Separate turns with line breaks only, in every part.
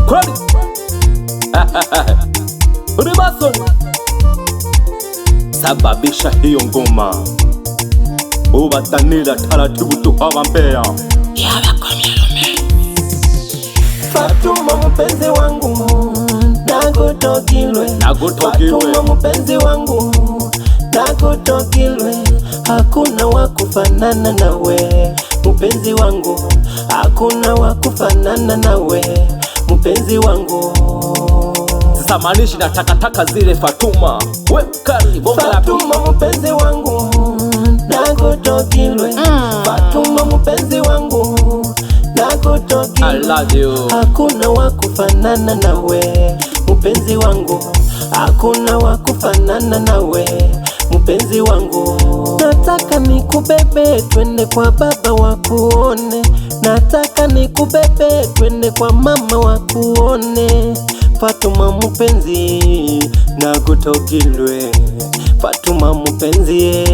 Kweli Ribason sababisha hiyo ngoma ubatanira taratibu tuhaba Mbeya
Fatuma mpenzi wangu nakutokilwe, Fatuma mpenzi wangu nakutokilwe, hakuna wakufanana nawe mpenzi wangu, hakuna wakufanana nawe mpenzi wangu.
Samanishi na takataka zile Fatuma wekari
Fatuma mpenzi wangu nakutokilwe, Fatuma mpenzi wangu nakutokilwe,
I love you.
Hakuna wakufanana nawe mpenzi wangu, hakuna wakufanana nawe mpenzi wangu. Nataka nikubebe twende kwa baba wakuone, nataka nikubebe twende kwa mama wakuone. Fatuma mpenzi nakutokilwe, Fatuma mpenzi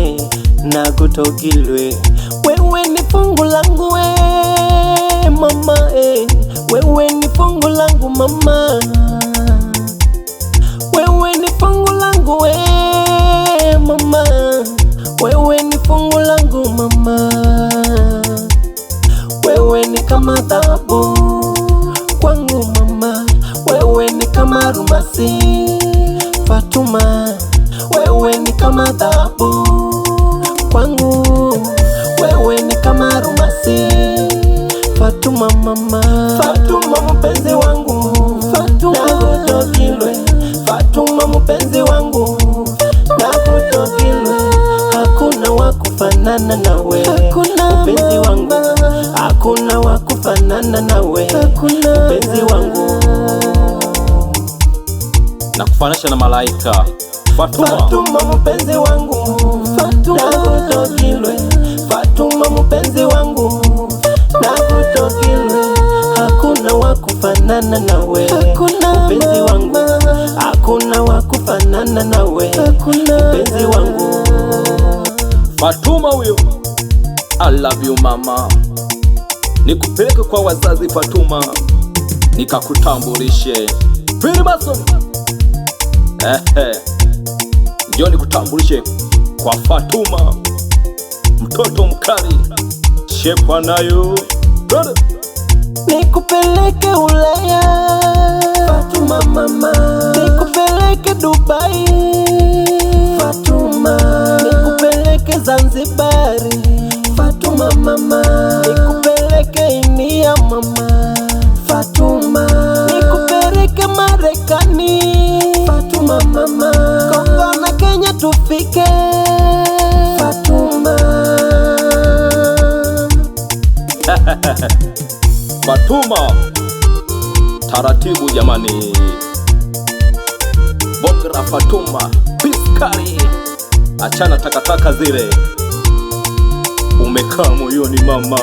nakutokilwe, wewe ni fungu langu mama wewe ni fungu langu mama, wewe ni fungu langu mama, wewe ni fungu langu mama, wewe ni kama dhahabu kwangu mama, wewe ni kama almasi Fatuma, wewe ni kama dhahabu kwangu, wewe ni kama almasi Fatuma mama. Fatuma mpenzi wangu, Fatuma nakutokilwe, Fatuma mpenzi wangu nakutokilwe, hakuna wakufanana nawe mpenzi wangu, hakuna wakufanana nawe mpenzi wangu.
Nakufanisha na malaika
Fatuma mpenzi wangu, nakutokilwe, Fatuma mpenzi wangu nakutokilwe, hakuna wakufanana nawe mpenzi wangu, hakuna wakufanana nawe mpenzi wangu.
Fatuma huyo, I love you mama. Nikupeleke kwa wazazi Fatuma, nikakutambulishe Filimason. Ndio nikutambulishe kwa Fatuma, mtoto mkali shepa nayo.
Nikupeleke Ulaya Fatuma mama, nikupeleke Dubai Fatuma, nikupeleke Zanzibari Fatuma mama, nikupeleke India mama Fatuma, nikupeleke Marekani Fatuma mama, Kongo na Kenya tufike Fatuma.
Fatuma taratibu jamani, Bokra Fatuma piskari, achana takataka zile, umekaa moyoni mama.